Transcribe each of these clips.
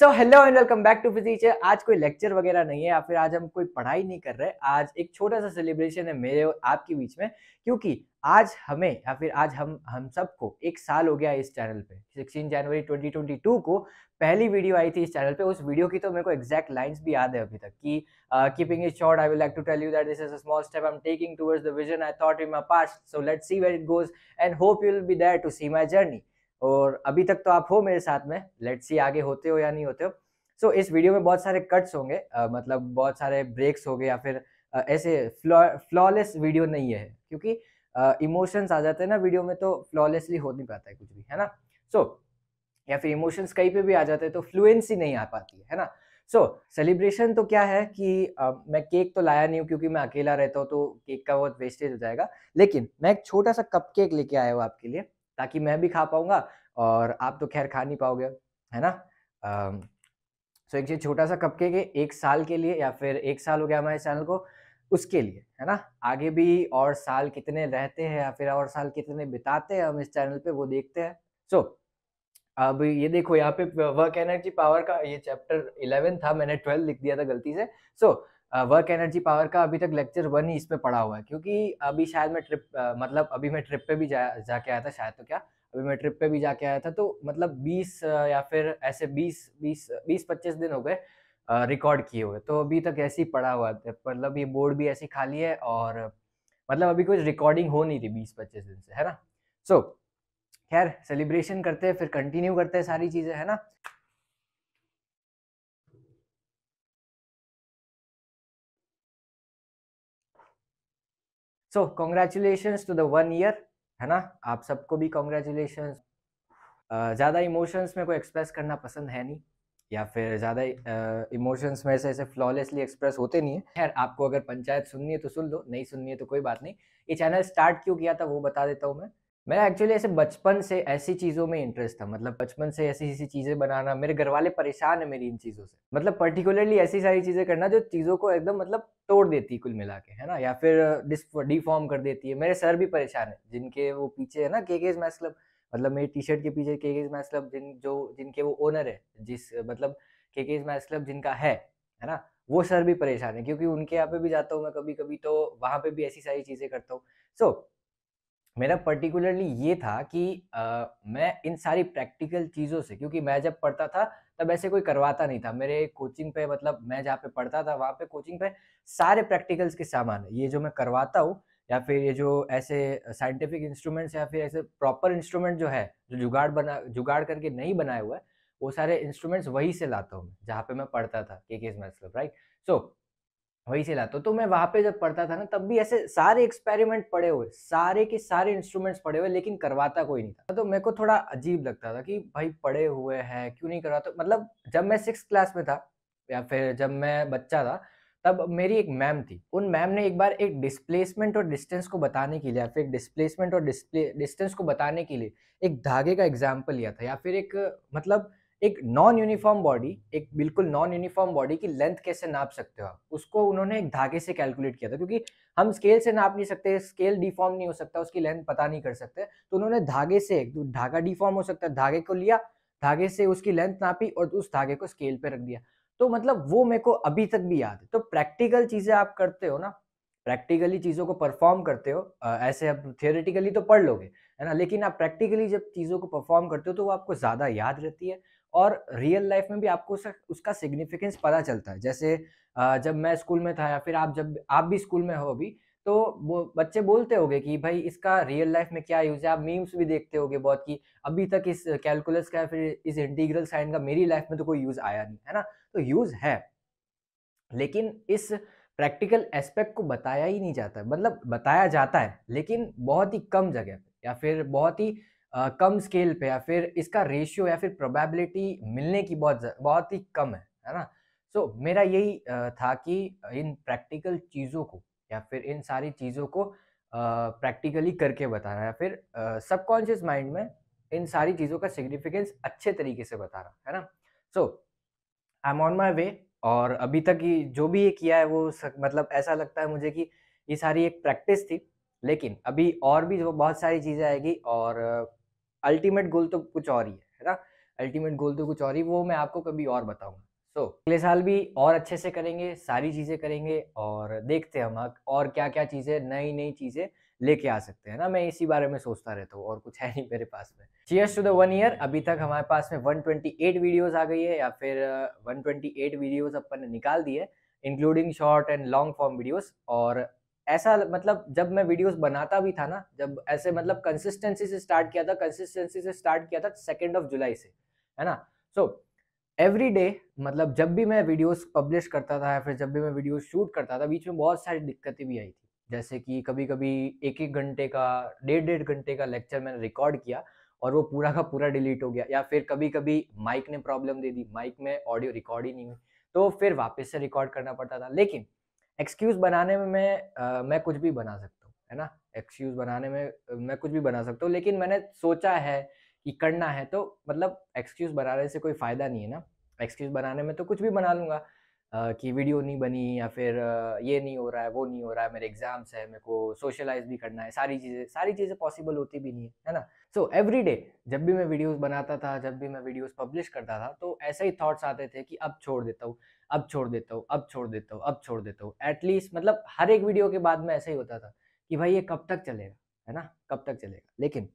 So hello and welcome back to physics. आज कोई lecture वगैरह नहीं है या फिर आज हम कोई पढ़ाई नहीं कर रहे। आज एक छोटा सा सेलिब्रेशन है मेरे और आपके बीच में, क्योंकि आज हमें या फिर आज हम सबको एक साल हो गया इस चैनल पे। 16 जनवरी 2022 को पहली वीडियो आई थी इस चैनल पे। उस वीडियो की तो मेरे को एग्जैक्ट लाइंस भी याद है अभी तक कि keeping it short I will like to tell you that this is a small step I am taking towards the vision I thought in my past, so let's see where it goes and hope you will be there to see my journey. और अभी तक तो आप हो मेरे साथ में, let's see आगे होते हो या नहीं होते हो। सो इस वीडियो में बहुत सारे कट्स होंगे, मतलब बहुत सारे ब्रेक्स हो गए या फिर ऐसे फ्लॉलेस वीडियो नहीं है, क्योंकि इमोशंस आ जाते हैं ना वीडियो में तो फ्लॉलेसली हो नहीं पाता है कुछ भी, है ना। सो या फिर इमोशंस कहीं पे भी आ जाते हैं तो फ्लुएंसी नहीं आ पाती है ना। सो सेलिब्रेशन तो क्या है कि मैं केक तो लाया नहीं हूँ क्योंकि मैं अकेला रहता हूँ तो केक का बहुत वेस्टेज हो जाएगा, लेकिन मैं एक छोटा सा कप केक लेके आया हूँ आपके लिए, ताकि मैं भी खा पाऊंगा और आप तो खैर खा नहीं पाओगे, है ना। सो एक ये छोटा सा कपकेक है, एक साल के लिए, या फिर एक साल हो गया हमारे चैनल को, उसके लिए, है ना। आगे भी और साल कितने रहते हैं या फिर और साल कितने बिताते हैं हम इस चैनल पे, वो देखते हैं। सो अब ये देखो यहाँ पे वर्क एनर्जी पावर का ये चैप्टर 11 था, मैंने 12 लिख दिया था गलती से। सो वर्क एनर्जी पावर का अभी तक लेक्चर 1 ही इस पे पढ़ा हुआ है, क्योंकि अभी शायद मैं ट्रिप मतलब अभी मैं ट्रिप पे भी जाके आया था शायद, तो क्या अभी मैं ट्रिप पे भी जाके आया था, तो मतलब 20 या फिर ऐसे 20-25 दिन हो गए रिकॉर्ड किए हुए, तो अभी तक ऐसे ही पड़ा हुआ है। मतलब ये बोर्ड भी ऐसी खाली है और मतलब अभी कोई रिकॉर्डिंग हो नहीं रही 20-25 दिन से, है ना। सो खैर सेलिब्रेशन करते हैं, फिर कंटिन्यू करते हैं सारी चीजें, है ना। So congratulations to the 1 year, है ना। आप सबको भी कॉन्ग्रेचुलेशंस। ज़्यादा इमोशंस में को एक्सप्रेस करना पसंद है नहीं, या फिर ज़्यादा इमोशंस में से ऐसे फ्लॉलेसली एक्सप्रेस होते नहीं है। खैर आपको अगर पंचायत सुननी है तो सुन लो, नहीं सुननी है तो कोई बात नहीं। ये चैनल स्टार्ट क्यों किया था वो बता देता हूँ मैं। मेरा एक्चुअली ऐसे बचपन से ऐसी चीज़ों में इंटरेस्ट था, मतलब बचपन से ऐसी ऐसी चीज़ें बनाना। मेरे घर वाले परेशान है मेरी इन चीज़ों से, मतलब पर्टिकुलरली ऐसी सारी चीज़ें करना जो चीज़ों को एकदम मतलब तोड़ देती है कुल मिला के, है ना, या फिर डिफॉर्म कर देती है। मेरे सर भी परेशान है, जिनके वो पीछे है ना केकेज मैथ्स क्लब, मतलब मेरी टी शर्ट के पीछे केकेज मैथ्स क्लब, जिनके वो ओनर है, जिस मतलब केकेज मैथ्स क्लब जिनका है ना, वो सर भी परेशान है, क्योंकि उनके यहाँ पे भी जाता हूँ मैं कभी कभी, तो वहां पे भी ऐसी सारी चीजें करता हूँ। सो मेरा पर्टिकुलरली ये था कि मैं इन सारी प्रैक्टिकल चीज़ों से, क्योंकि मैं जब पढ़ता था तब ऐसे कोई करवाता नहीं था मेरे कोचिंग पे, मतलब मैं जहाँ पे पढ़ता था वहाँ पे कोचिंग पे सारे प्रैक्टिकल्स के सामान है, ये जो मैं करवाता हूँ, या फिर ये जो ऐसे साइंटिफिक इंस्ट्रूमेंट्स या फिर ऐसे प्रॉपर इंस्ट्रूमेंट जो है, जो जुगाड़ करके नहीं बनाया हुआ है, वो सारे इंस्ट्रूमेंट्स वहीं से लाता हूँ मैं, जहाँ पे मैं पढ़ता था, केकेज मैथ्स क्लब, राइट। सो वही से लाता हूँ। तो मैं वहाँ पे जब पढ़ता था ना तब भी ऐसे सारे एक्सपेरिमेंट पड़े हुए, सारे के सारे इंस्ट्रूमेंट्स पड़े हुए, लेकिन करवाता कोई नहीं था। तो मेरे को थोड़ा अजीब लगता था कि भाई पड़े हुए हैं क्यों नहीं करवाते। मतलब जब मैं 6th क्लास में था या फिर जब मैं बच्चा था, तब मेरी एक मैम थी। उन मैम ने एक बार एक डिस्प्लेसमेंट और डिस्टेंस को बताने के लिए, या फिर डिस्प्लेसमेंट और डिस्टेंस को बताने के लिए एक धागे का एग्जाम्पल लिया था, या फिर एक मतलब एक नॉन यूनिफॉर्म बॉडी, एक बिल्कुल नॉन यूनिफॉर्म बॉडी की लेंथ कैसे नाप सकते हो आप, उसको उन्होंने एक धागे से कैलकुलेट किया था, क्योंकि हम स्केल से नाप नहीं सकते, स्केल डिफॉर्म नहीं हो सकता, उसकी लेंथ पता नहीं कर सकते, तो उन्होंने धागे से, धागा डिफॉर्म हो सकता है, धागे को लिया, धागे से उसकी लेंथ नापी और उस धागे को स्केल पे रख दिया। तो मतलब वो मेरे को अभी तक भी याद है। तो प्रैक्टिकल चीजें आप करते हो ना, प्रैक्टिकली चीजों को परफॉर्म करते हो, ऐसे आप थियोरेटिकली तो पढ़ लोगे, है ना, लेकिन आप प्रैक्टिकली जब चीजों को परफॉर्म करते हो तो वो आपको ज्यादा याद रहती है, और रियल लाइफ में भी आपको उसका सिग्निफिकेंस पता चलता है। जैसे जब मैं स्कूल में था, या फिर जब आप भी स्कूल में हो अभी, तो वो बच्चे बोलते होंगे कि भाई इसका रियल लाइफ में क्या यूज है। आप मीम्स भी देखते होंगे बहुत, कि अभी तक इस कैलकुलस का या फिर इस इंटीग्रल साइन का मेरी लाइफ में तो कोई यूज आया नहीं, है ना। तो यूज है, लेकिन इस प्रैक्टिकल एस्पेक्ट को बताया ही नहीं जाता, मतलब बताया जाता है लेकिन बहुत ही कम जगह पे, या फिर बहुत ही कम स्केल पे, या फिर इसका रेशियो या फिर प्रोबेबिलिटी मिलने की बहुत ही कम है ना। सो मेरा यही था कि इन प्रैक्टिकल चीज़ों को, या फिर इन सारी चीज़ों को प्रैक्टिकली करके बताना, या फिर सबकॉन्शियस माइंड में इन सारी चीज़ों का सिग्निफिकेंस अच्छे तरीके से बताना, है ना। सो आई एम ऑन माई वे, और अभी तक ये जो भी ये किया है वो मतलब ऐसा लगता है मुझे कि ये सारी एक प्रैक्टिस थी, लेकिन अभी और भी जो बहुत सारी चीज़ें आएगी, और अल्टीमेट गोल तो कुछ और ही है ना। अल्टीमेट गोल तो कुछ और ही, वो मैं आपको कभी और बताऊंगा। सो अगले साल भी और अच्छे से करेंगे, सारी चीज़ें करेंगे और देखते हैं हम और क्या क्या चीज़ें, नई नई चीज़ें लेके आ सकते हैं ना। मैं इसी बारे में सोचता रहता हूँ और कुछ है नहीं मेरे पास में। Cheers to the 1 year. अभी तक हमारे पास में 128 वीडियोस आ गई है, या फिर 128 वीडियोस अपन ने निकाल दी है, including short and long form videos. और ऐसा मतलब जब मैं वीडियोस बनाता भी था ना, जब ऐसे मतलब कंसिस्टेंसी से स्टार्ट किया था, कंसिस्टेंसी से स्टार्ट किया था 2 जुलाई से, है ना। सो एवरी डे, मतलब जब भी मैं वीडियोस पब्लिश करता था या फिर जब भी मैं वीडियोस शूट करता था, बीच में बहुत सारी दिक्कतें भी आई थी। जैसे कि कभी कभी एक एक घंटे का, डेढ़ डेढ़ घंटे का लेक्चर मैंने रिकॉर्ड किया और वो पूरा का पूरा डिलीट हो गया, या फिर कभी कभी माइक ने प्रॉब्लम दे दी, माइक में ऑडियो रिकॉर्ड ही नहीं हुई, तो फिर वापस से रिकॉर्ड करना पड़ता था। लेकिन एक्सक्यूज बनाने में मैं कुछ भी बना सकता हूँ, है ना। एक्सक्यूज बनाने में मैं कुछ भी बना सकता हूँ, लेकिन मैंने सोचा है कि करना है तो मतलब एक्सक्यूज बनाने से कोई फायदा नहीं है ना। एक्सक्यूज बनाने में तो कुछ भी बना लूंगा, कि वीडियो नहीं बनी, या फिर ये नहीं हो रहा है, वो नहीं हो रहा है, मेरे एग्जाम्स है, मेरे को सोशलाइज भी करना है, सारी चीज़ें पॉसिबल होती भी नहीं है ना। सो एवरी डे जब भी मैं वीडियोस बनाता था, जब भी मैं वीडियोस पब्लिश करता था, तो ऐसे ही थॉट्स आते थे कि अब छोड़ देता हूँ, अब छोड़ देता हूँ, अब छोड़ देता हूँ, अब छोड़ देता हूँ। एटलीस्ट मतलब हर एक वीडियो के बाद में ऐसा ही होता था कि भाई ये कब तक चलेगा, है ना, कब तक चलेगा। लेकिन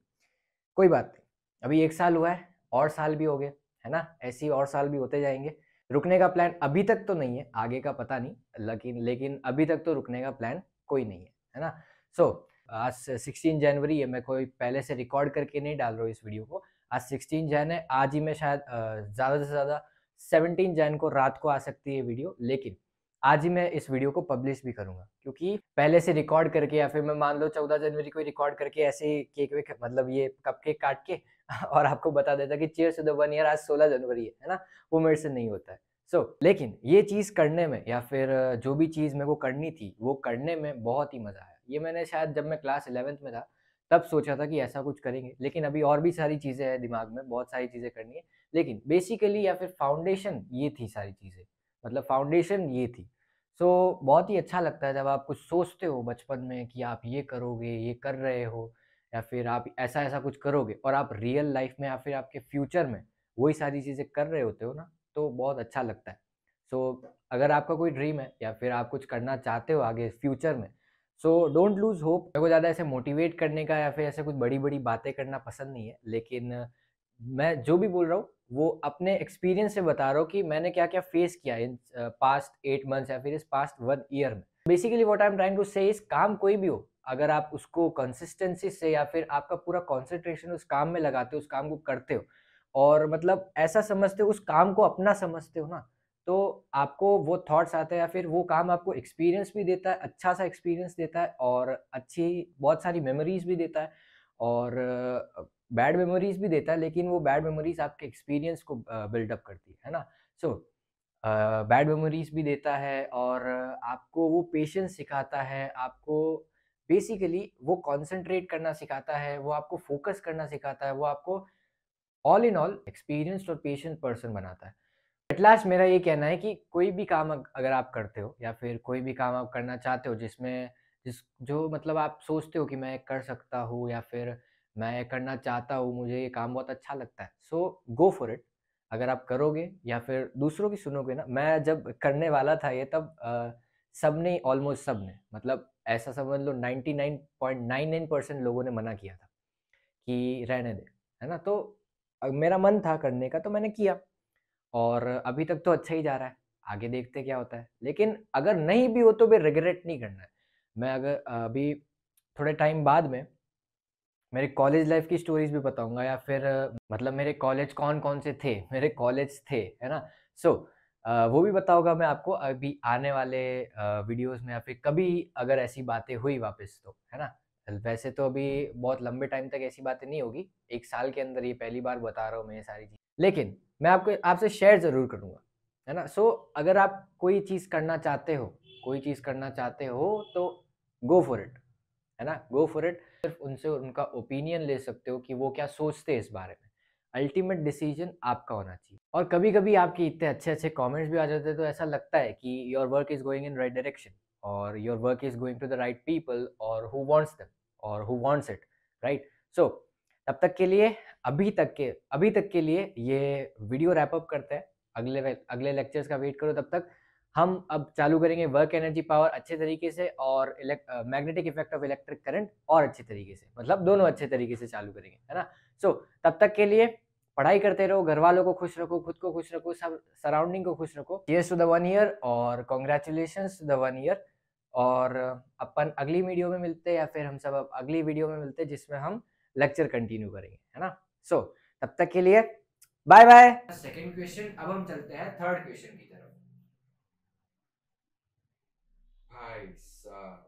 कोई बात नहीं, अभी 1 साल हुआ है, और साल भी हो गए, है ना। ऐसे ही और साल भी होते जाएंगे। रुकने का प्लान अभी तक तो नहीं है, आगे का पता नहीं, लेकिन अभी तक तो रुकने का प्लान कोई नहीं है ना। सो आज 16 जनवरी है, मैं कोई पहले से रिकॉर्ड करके नहीं डाल रहा हूँ इस वीडियो को। आज 16 जन है, आज ही मैं शायद ज़्यादा से ज़्यादा 17 जन को रात को आ सकती है वीडियो, लेकिन आज ही मैं इस वीडियो को पब्लिश भी करूंगा, क्योंकि पहले से रिकॉर्ड करके, या फिर मैं मान लो 14 जनवरी को रिकॉर्ड करके ऐसे ही केक वेक, मतलब ये कप केक काट के और आपको बता देता कि चीयर्स टू द 1 ईयर, आज 16 जनवरी है ना। वो मेरे से नहीं होता है। लेकिन ये चीज़ करने में, या फिर जो भी चीज़ मेरे को करनी थी वो करने में बहुत ही मज़ा आया। ये मैंने शायद जब मैं क्लास 11th में था तब सोचा था कि ऐसा कुछ करेंगे, लेकिन अभी और भी सारी चीज़ें हैं दिमाग में, बहुत सारी चीज़ें करनी है। लेकिन बेसिकली या फिर फाउंडेशन ये थी सारी चीज़ें, मतलब फाउंडेशन ये थी। बहुत ही अच्छा लगता है जब आप कुछ सोचते हो बचपन में कि आप ये करोगे, ये कर रहे हो, या फिर आप ऐसा-ऐसा कुछ करोगे और आप रियल लाइफ़ में या फिर आपके फ्यूचर में वही सारी चीज़ें कर रहे होते हो ना, तो बहुत अच्छा लगता है। अगर आपका कोई ड्रीम है या फिर आप कुछ करना चाहते हो आगे फ्यूचर में, डोंट लूज़ होप। मेरे को ज़्यादा ऐसे मोटिवेट करने का या फिर ऐसे कुछ बड़ी-बड़ी बातें करना पसंद नहीं है, लेकिन मैं जो भी बोल रहा हूँ वो अपने एक्सपीरियंस से बता रहा हूँ कि मैंने क्या-क्या फेस किया इन पास्ट 8 मंथ्स या फिर इस पास्ट 1 ईयर में। Basically what I am trying to say is, काम कोई भी हो, अगर आप उसको कंसिस्टेंसी से या फिर आपका पूरा कंसंट्रेशन उस काम में लगाते हो, उस काम को करते हो और मतलब ऐसा समझते हो, उस काम को अपना समझते हो ना, तो आपको वो थॉट्स आते हैं या फिर वो काम आपको एक्सपीरियंस भी देता है, अच्छा-सा एक्सपीरियंस देता है और अच्छी बहुत सारी मेमोरीज़ भी देता है और बैड मेमोरीज़ भी देता है, लेकिन वो बैड मेमोरीज़ आपके एक्सपीरियंस को बिल्डअप करती है ना? सो बैड मेमोरीज़ भी देता है और आपको वो पेशेंस सिखाता है, आपको बेसिकली वो कॉन्संट्रेट करना सिखाता है, वो आपको फ़ोकस करना सिखाता है, वो आपको ऑल इन ऑल एक्सपीरियंस्ड और पेशेंट पर्सन बनाता है। एट लास्ट मेरा ये कहना है कि कोई भी काम अगर आप करते हो या फिर कोई भी काम आप करना चाहते हो जिसमें जिस जो मतलब आप सोचते हो कि मैं कर सकता हूँ या फिर मैं करना चाहता हूँ, मुझे ये काम बहुत अच्छा लगता है, सो गो फॉर इट। अगर आप करोगे या फिर दूसरों की सुनोगे ना, मैं जब करने वाला था ये तब सबने, ऑलमोस्ट सबने, मतलब ऐसा समझ लो 99.99% लोगों ने मना किया था कि रहने दे, है ना। तो मेरा मन था करने का तो मैंने किया और अभी तक तो अच्छा ही जा रहा है, आगे देखते हैं क्या होता है। लेकिन अगर नहीं भी हो तो भी रिग्रेट नहीं करना है। मैं अगर अभी थोड़े टाइम बाद में मेरे कॉलेज लाइफ़ की स्टोरीज़ भी बताऊँगा या फिर मतलब मेरे कॉलेज कौन-कौन से थे, मेरे कॉलेज थे, है ना? वो भी बताऊँगा मैं आपको अभी आने वाले वीडियोज़ में या फिर कभी अगर ऐसी बातें हुई वापस तो, है ना? वैसे तो अभी बहुत लंबे टाइम तक ऐसी बातें नहीं होगी, 1 साल के अंदर ये पहली बार बता रहा हूँ मैं ये सारी चीज़। लेकिन मैं आपको आपसे शेयर ज़रूर करूँगा, है ना? अगर आप कोई चीज़ करना चाहते हो, कोई चीज़ करना चाहते हो तो गो फॉर इट, है ना? Go for it. सिर्फ़ उनसे उनका ओपिनियन ले सकते हो कि वो क्या सोचते हैं इस बारे में। अल्टीमेट डिसीज़न आपका होना चाहिए। और कभी-कभी आपके इतने अच्छे-अच्छे कमेंट्स भी आ जाते हैं तो ऐसा लगता है कि your work is going in right direction और your work is going to the right people और हू वांट्स देम और who wants it, right? So तब तक के लिए अभी तक के लिए ये वीडियो रैप अप करते हैं। अगले लेक्चर्स का वेट करो। तब तक हम अब चालू करेंगे वर्क एनर्जी पावर अच्छे तरीके से और magnetic effect of electric current और अच्छे तरीके से, मतलब दोनों अच्छे तरीके से चालू करेंगे, है ना। सो तब तक के लिए पढ़ाई करते रहो, घर वालों को खुश रखो, खुद को खुश रखो, सब सराउंडिंग को खुश रखो। चीयर्स टू द 1 ईयर और कॉन्ग्रेचुलेशंस टू द 1 ईयर। और अपन अगली वीडियो में मिलते हैं, या फिर हम सब अब अगली वीडियो में मिलते हैं जिसमें हम लेक्चर कंटिन्यू करेंगे, है ना। सो तब तक के लिए बाय बाय। सेकंड क्वेश्चन, अब हम चलते हैं थर्ड क्वेश्चन की तरफ। भाई साहब